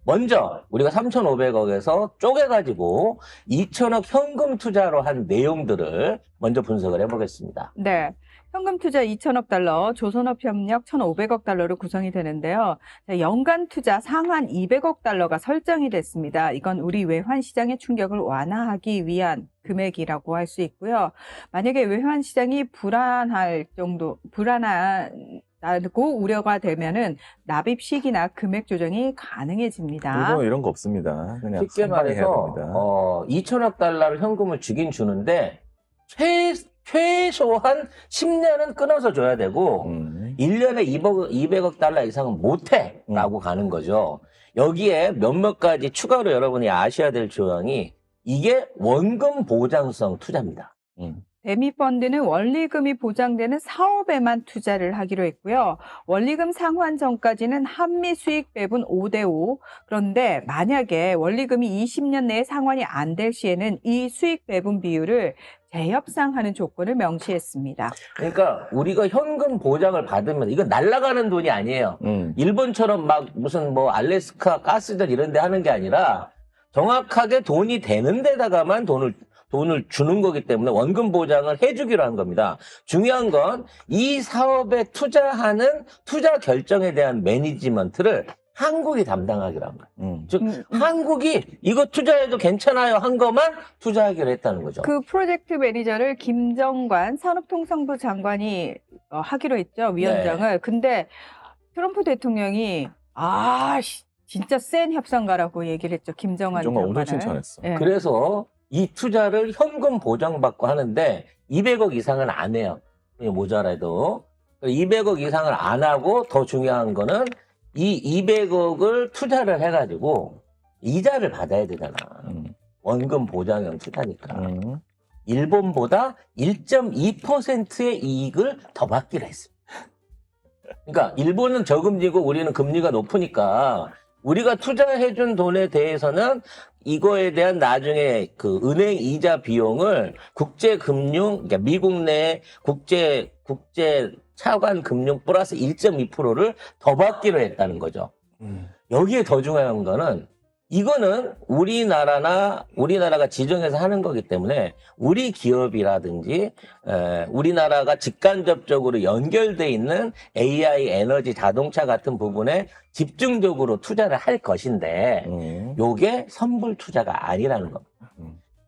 먼저 우리가 3,500억에서 쪼개가지고 2천억 현금 투자로 한 내용들을 먼저 분석을 해보겠습니다. 네. 현금 투자 2천억 달러, 조선업 협력 1,500억 달러로 구성이 되는데요. 자, 연간 투자 상한 200억 달러가 설정이 됐습니다. 이건 우리 외환 시장의 충격을 완화하기 위한 금액이라고 할 수 있고요. 만약에 외환 시장이 불안하고 우려가 되면은 납입 시기나 금액 조정이 가능해집니다. 일본은 이런 거 없습니다. 그냥 쉽게 선방에 해야 말해서 됩니다. 2천억 달러를 현금을 주긴 주는데 최소한 10년은 끊어서 줘야 되고 1년에 200억 달러 이상은 못해 라고 가는 거죠. 여기에 몇몇 가지 추가로 여러분이 아셔야 될 조항이 이게 원금 보장성 투자입니다. 대미펀드는 원리금이 보장되는 사업에만 투자를 하기로 했고요. 원리금 상환 전까지는 한미 수익 배분 5대5. 그런데 만약에 원리금이 20년 내에 상환이 안 될 시에는 이 수익 배분 비율을 재협상하는 조건을 명시했습니다. 그러니까 우리가 현금 보장을 받으면 이건 날아가는 돈이 아니에요. 일본처럼 막 무슨 뭐 알래스카 가스전 이런 데 하는 게 아니라 정확하게 돈이 되는 데다가만 돈을 주는 거기 때문에 원금 보장을 해주기로 한 겁니다. 중요한 건 이 사업에 투자하는 투자 결정에 대한 매니지먼트를 한국이 담당하기로 한 거예요. 즉 한국이 이거 투자해도 괜찮아요 한 것만 투자하기로 했다는 거죠. 그 프로젝트 매니저를 김정관 산업통상부 장관이 하기로 했죠. 위원장을. 네. 근데 트럼프 대통령이 진짜 센 협상가라고 얘기를 했죠. 김정환 정말 엄청 장관을. 칭찬했어. 예. 그래서 이 투자를 현금 보장받고 하는데 200억 이상은 안 해요. 모자라도 200억 이상을 안 하고 더 중요한 거는 이 200억을 투자를 해가지고 이자를 받아야 되잖아. 원금 보장형 투자니까. 일본보다 1.2%의 이익을 더 받기로 했습니다. 그러니까 일본은 저금리고 우리는 금리가 높으니까 우리가 투자해준 돈에 대해서는 이거에 대한 나중에 그 은행 이자 비용을 국제금융, 그러니까 미국 내 국제 차관 금융 플러스 1.2%를 더 받기로 했다는 거죠. 여기에 더 중요한 거는 이거는 우리나라가 지정해서 하는 거기 때문에 우리 기업이라든지 우리나라가 직간접적으로 연결돼 있는 AI, 에너지, 자동차 같은 부분에 집중적으로 투자를 할 것인데 요게 선불 투자가 아니라는 겁니다.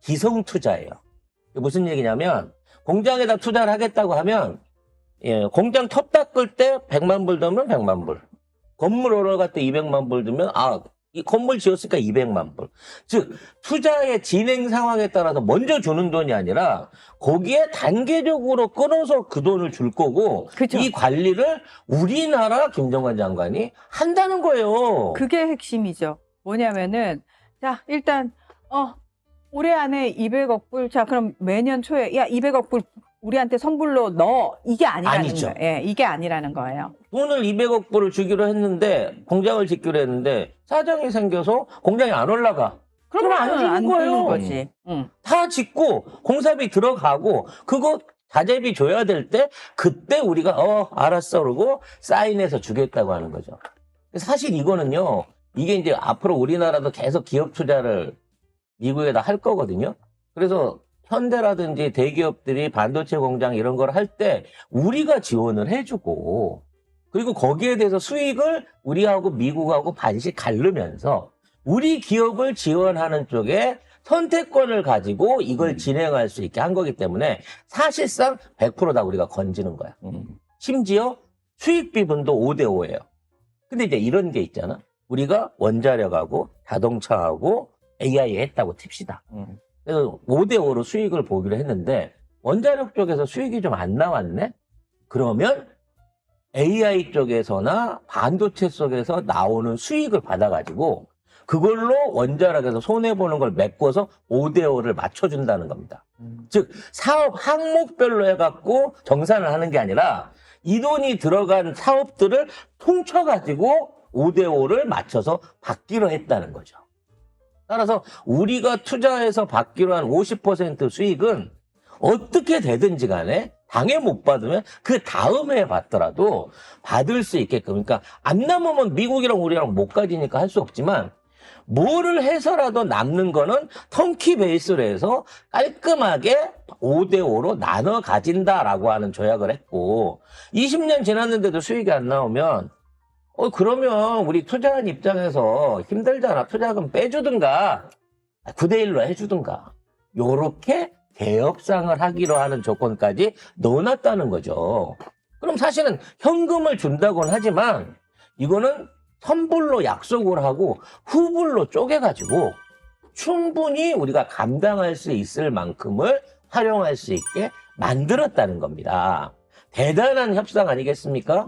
기성 투자예요. 무슨 얘기냐면 공장에다 투자를 하겠다고 하면 공장 톱 닦을 때 100만 불 들면 100만 불. 건물 올라갈 때 200만 불 들면 이 건물 지었으니까 200만 불. 즉 투자의 진행 상황에 따라서 먼저 주는 돈이 아니라 거기에 단계적으로 끊어서 그 돈을 줄 거고 그죠. 이 관리를 우리나라 김정관 장관이 한다는 거예요. 그게 핵심이죠. 뭐냐면은 자 일단 올해 안에 200억 불. 자 그럼 매년 초에 200억 불 우리한테 선불로 넣어. 이게 아니라는 아니죠. 거예요. 예, 이게 아니라는 거예요. 돈을 200억 불을 주기로 했는데 공장을 짓기로 했는데 사정이 생겨서 공장이 안 올라가. 그러면 안 주는 안 거예요. 주는 거지. 다 짓고 공사비 들어가고 그거 자재비 줘야 될 때 그때 우리가 알았어 그러고 사인해서 주겠다고 하는 거죠. 사실 이거는요. 이게 이제 앞으로 우리나라도 계속 기업 투자를 미국에다 할 거거든요. 그래서 현대라든지 대기업들이 반도체 공장 이런 걸 할 때 우리가 지원을 해주고 그리고 거기에 대해서 수익을 우리하고 미국하고 반씩 가르면서 우리 기업을 지원하는 쪽에 선택권을 가지고 이걸 진행할 수 있게 한 거기 때문에 사실상 100%다 우리가 건지는 거야. 심지어 수익 비분도 5대5예요. 근데 이제 이런 게 있잖아. 우리가 원자력하고 자동차하고 AI 했다고 칩시다. 그래서 5대5로 수익을 보기로 했는데 원자력 쪽에서 수익이 좀 안 나왔네? 그러면 AI 쪽에서나 반도체 쪽에서 나오는 수익을 받아가지고 그걸로 원자력에서 손해보는 걸 메꿔서 5대5를 맞춰준다는 겁니다. 즉 사업 항목별로 해갖고 정산을 하는 게 아니라 이 돈이 들어간 사업들을 퉁쳐가지고 5대5를 맞춰서 받기로 했다는 거죠. 따라서 우리가 투자해서 받기로 한 50% 수익은 어떻게 되든지 간에 당해 못 받으면 그 다음에 받더라도 받을 수 있게끔. 그러니까 안 남으면 미국이랑 우리랑 못 가지니까 할 수 없지만 뭐를 해서라도 남는 거는 턴키 베이스로 해서 깔끔하게 5대5로 나눠 가진다라고 하는 조약을 했고 20년 지났는데도 수익이 안 나오면 그러면 우리 투자한 입장에서 힘들잖아. 투자금 빼주든가 9대1로 해주든가 요렇게 개협상을 하기로 하는 조건까지 넣어놨다는 거죠. 그럼 사실은 현금을 준다고는 하지만 이거는 선불로 약속을 하고 후불로 쪼개가지고 충분히 우리가 감당할 수 있을 만큼을 활용할 수 있게 만들었다는 겁니다. 대단한 협상 아니겠습니까?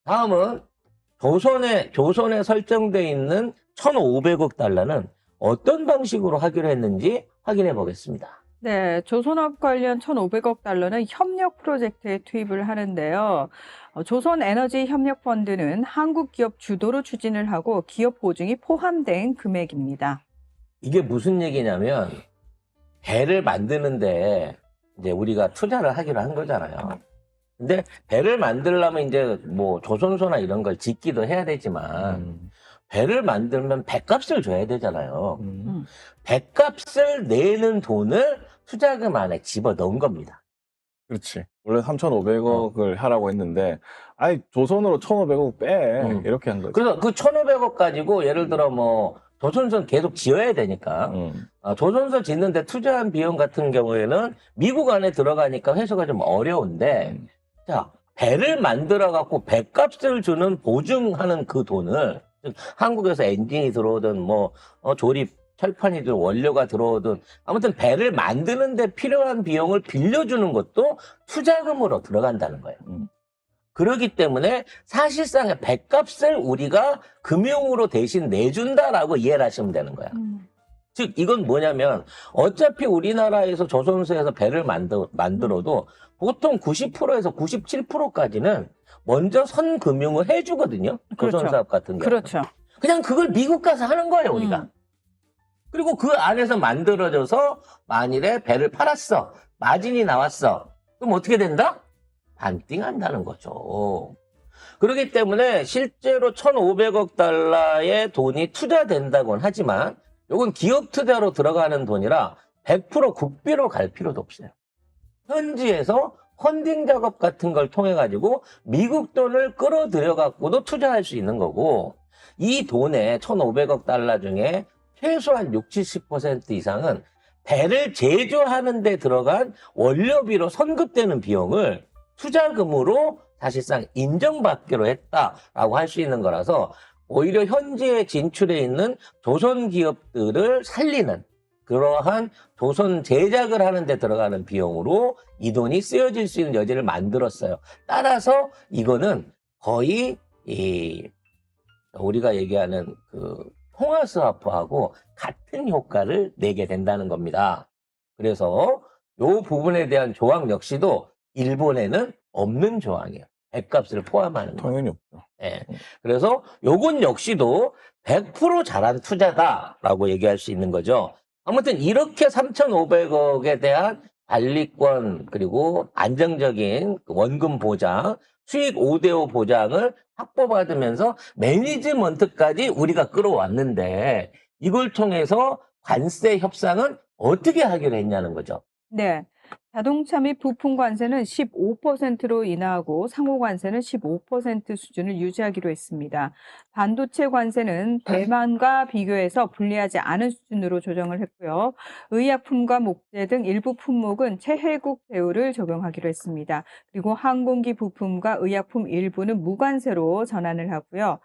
다음은 조선에 설정되어 있는 1,500억 달러는 어떤 방식으로 하기로 했는지 확인해 보겠습니다. 네, 조선업 관련 1,500억 달러는 협력 프로젝트에 투입을 하는데요. 조선에너지협력펀드는 한국 기업 주도로 추진을 하고 기업 보증이 포함된 금액입니다. 이게 무슨 얘기냐면 배를 만드는데 이제 우리가 투자를 하기로 한 거잖아요. 근데 배를 만들려면 이제 뭐 조선소나 이런 걸 짓기도 해야 되지만 배를 만들면 배값을 줘야 되잖아요. 배값을 내는 돈을 투자금 안에 집어넣은 겁니다. 그렇지. 원래 3,500억을 하라고 했는데, 아니, 조선으로 1,500억 빼. 이렇게 한 거지. 그래서 그 1,500억 가지고 예를 들어 뭐 조선소는 계속 지어야 되니까 조선소 짓는데 투자한 비용 같은 경우에는 미국 안에 들어가니까 회수가 좀 어려운데 자 배를 만들어 갖고 배값을 주는 보증하는 그 돈을 즉 한국에서 엔진이 들어오든 뭐 조립 철판이든 원료가 들어오든 아무튼 배를 만드는 데 필요한 비용을 빌려주는 것도 투자금으로 들어간다는 거예요. 그렇기 때문에 사실상의 배값을 우리가 금융으로 대신 내준다라고 이해를 하시면 되는 거야. 즉 이건 뭐냐면 어차피 우리나라에서 조선소에서 배를 만들어도 보통 90%에서 97%까지는 먼저 선금융을 해주거든요. 그렇죠. 조선사업 같은 경우. 그렇죠. 그냥 그걸 미국 가서 하는 거예요, 우리가. 그리고 그 안에서 만들어져서 만일에 배를 팔았어. 마진이 나왔어. 그럼 어떻게 된다? 반띵한다는 거죠. 그렇기 때문에 실제로 1,500억 달러의 돈이 투자된다고는 하지만 이건 기업 투자로 들어가는 돈이라 100% 국비로 갈 필요도 없어요. 현지에서 펀딩 작업 같은 걸 통해 가지고 미국 돈을 끌어들여 갖고도 투자할 수 있는 거고 이 돈에 1,500억 달러 중에 최소한 60, 70% 이상은 배를 제조하는 데 들어간 원료비로 선급되는 비용을 투자금으로 사실상 인정받기로 했다라고 할 수 있는 거라서 오히려 현지에 진출해 있는 조선 기업들을 살리는 그러한 조선 제작을 하는 데 들어가는 비용으로 이 돈이 쓰여질 수 있는 여지를 만들었어요. 따라서 이거는 거의 우리가 얘기하는 그 통화스와프하고 같은 효과를 내게 된다는 겁니다. 그래서 이 부분에 대한 조항 역시도 일본에는 없는 조항이에요. 배값을 포함하는 거. 당연히 없죠. 네. 그래서 요건 역시도 100% 잘한 투자다라고 얘기할 수 있는 거죠. 아무튼 이렇게 3,500억에 대한 관리권 그리고 안정적인 원금 보장, 수익 5대5 보장을 확보받으면서 매니지먼트까지 우리가 끌어왔는데 이걸 통해서 관세 협상은 어떻게 하기로 했냐는 거죠. 네. 자동차 및 부품 관세는 15%로 인하하고 상호 관세는 15% 수준을 유지하기로 했습니다. 반도체 관세는 대만과 비교해서 불리하지 않은 수준으로 조정을 했고요. 의약품과 목재 등 일부 품목은 최혜국 대우를 적용하기로 했습니다. 그리고 항공기 부품과 의약품 일부는 무관세로 전환을 하고요.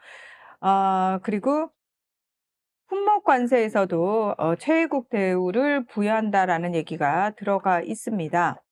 그리고 품목 관세에서도 최혜국 대우를 부여한다라는 얘기가 들어가 있습니다.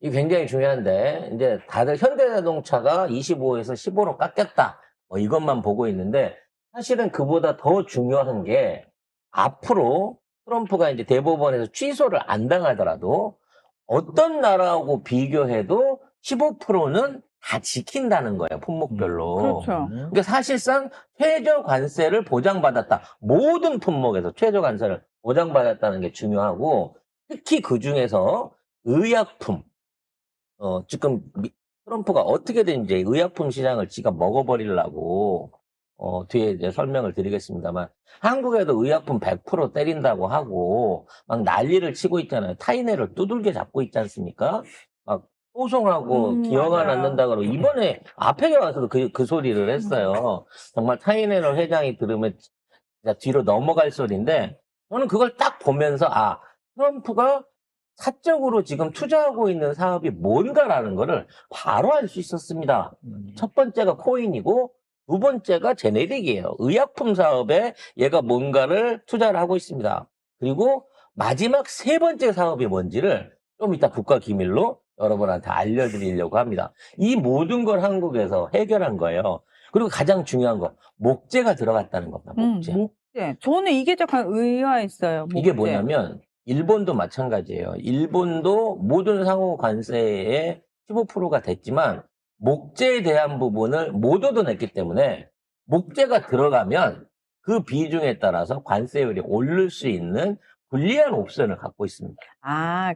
이게 굉장히 중요한데 이제 다들 현대자동차가 25에서 15로 깎였다 이것만 보고 있는데 사실은 그보다 더 중요한 게 앞으로 트럼프가 이제 대법원에서 취소를 안 당하더라도 어떤 나라하고 비교해도 15%는 다 지킨다는 거예요, 품목별로. 그렇죠. 그러니까 사실상 최저 관세를 보장받았다. 모든 품목에서 최저 관세를 보장받았다는 게 중요하고 특히 그 중에서 의약품, 지금 트럼프가 어떻게든 이제 의약품 시장을 지가 먹어버리려고 뒤에 이제 설명을 드리겠습니다만, 한국에도 의약품 100% 때린다고 하고, 막 난리를 치고 있잖아요. 타이네를 두들겨 잡고 있지 않습니까? 막 소송하고 기여가 맞아요. 남는다 그러고, 이번에 아펙에 와서도 그 소리를 했어요. 정말 타이네를 회장이 들으면 진짜 뒤로 넘어갈 소리인데, 저는 그걸 딱 보면서, 트럼프가 사적으로 지금 투자하고 있는 사업이 뭔가라는 거를 바로 알 수 있었습니다. 첫 번째가 코인이고, 두 번째가 제네릭이에요. 의약품 사업에 얘가 뭔가를 투자를 하고 있습니다. 그리고 마지막 세 번째 사업이 뭔지를 좀 이따 국가 기밀로 여러분한테 알려드리려고 합니다. 이 모든 걸 한국에서 해결한 거예요. 그리고 가장 중요한 거, 목재가 들어갔다는 겁니다. 목재. 목재. 저는 이게 약간 의아했어요. 목재. 이게 뭐냐면 일본도 마찬가지예요. 일본도 모든 상호 관세의 15%가 됐지만 목재에 대한 부분을 못 얻어냈기 때문에 목재가 들어가면 그 비중에 따라서 관세율이 오를 수 있는 불리한 옵션을 갖고 있습니다.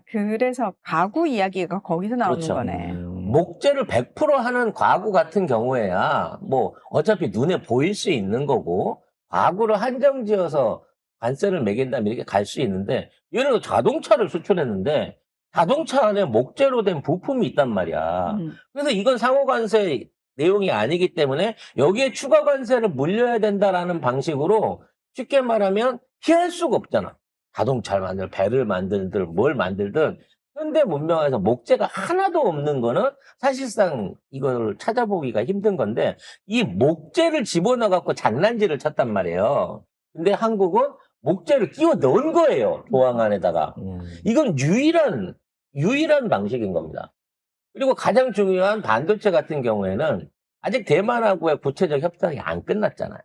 그래서 가구 이야기가 거기서 나오는 그렇죠. 거네. 목재를 100% 하는 가구 같은 경우에야 뭐 어차피 눈에 보일 수 있는 거고, 가구를 한정지어서 관세를 매긴다면 이렇게 갈 수 있는데, 예를 들어 자동차를 수출했는데 자동차 안에 목재로 된 부품이 있단 말이야. 그래서 이건 상호관세 내용이 아니기 때문에 여기에 추가 관세를 물려야 된다라는 방식으로, 쉽게 말하면 피할 수가 없잖아. 자동차를 만들, 배를 만들든 뭘 만들든 현대 문명에서 목재가 하나도 없는 거는 사실상 이걸 찾아보기가 힘든 건데, 이 목재를 집어넣어갖고 장난질을 쳤단 말이에요. 근데 한국은 목재를 끼워 넣은 거예요, 조항 안에다가. 이건 유일한 방식인 겁니다. 그리고 가장 중요한 반도체 같은 경우에는 아직 대만하고의 구체적 협상이 안 끝났잖아요.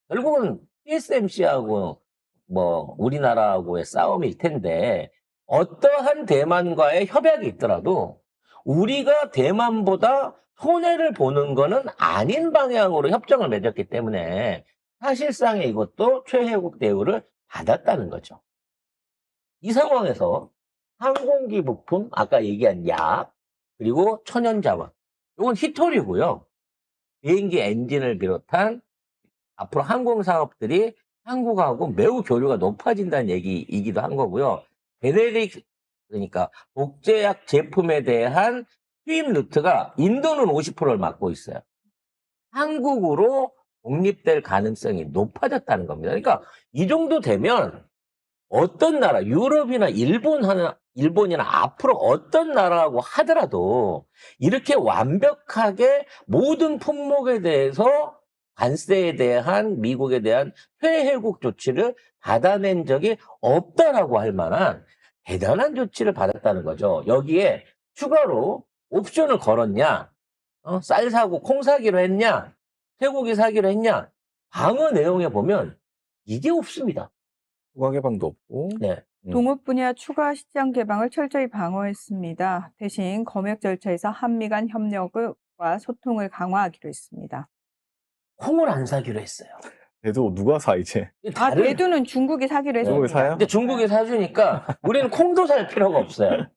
결국은 TSMC하고 뭐 우리나라하고의 싸움일 텐데, 어떠한 대만과의 협약이 있더라도 우리가 대만보다 손해를 보는 거는 아닌 방향으로 협정을 맺었기 때문에 사실상의 이것도 최혜국 대우를 받았다는 거죠. 이 상황에서 항공기 부품, 아까 얘기한 약, 그리고 천연자원, 이건 히토리고요. 비행기 엔진을 비롯한 앞으로 항공사업들이 한국하고 매우 교류가 높아진다는 얘기이기도 한 거고요. 제네릭, 그러니까 복제약 제품에 대한 수입 루트가 인도는 50%를 맡고 있어요. 한국으로 독립될 가능성이 높아졌다는 겁니다. 그러니까 이 정도 되면 어떤 나라, 유럽이나 일본이나 앞으로 어떤 나라하고 하더라도 이렇게 완벽하게 모든 품목에 대해서 관세에 대한 미국에 대한 퇴해국 조치를 받아낸 적이 없다라고 할 만한 대단한 조치를 받았다는 거죠. 여기에 추가로 옵션을 걸었냐, 쌀 사고 콩 사기로 했냐, 쇠고기 사기로 했냐, 방어 내용에 보면 이게 없습니다. 추가 개방도 없고. 네. 동업 분야 추가 시장 개방을 철저히 방어했습니다. 대신 검역 절차에서 한미 간 협력과 소통을 강화하기로 했습니다. 콩을 안 사기로 했어요. 대도 누가 사 이제? 대두는 중국이 사기로 했습니다. 중국이 사요? 근데 중국이 사주니까 우리는 콩도 살 필요가 없어요.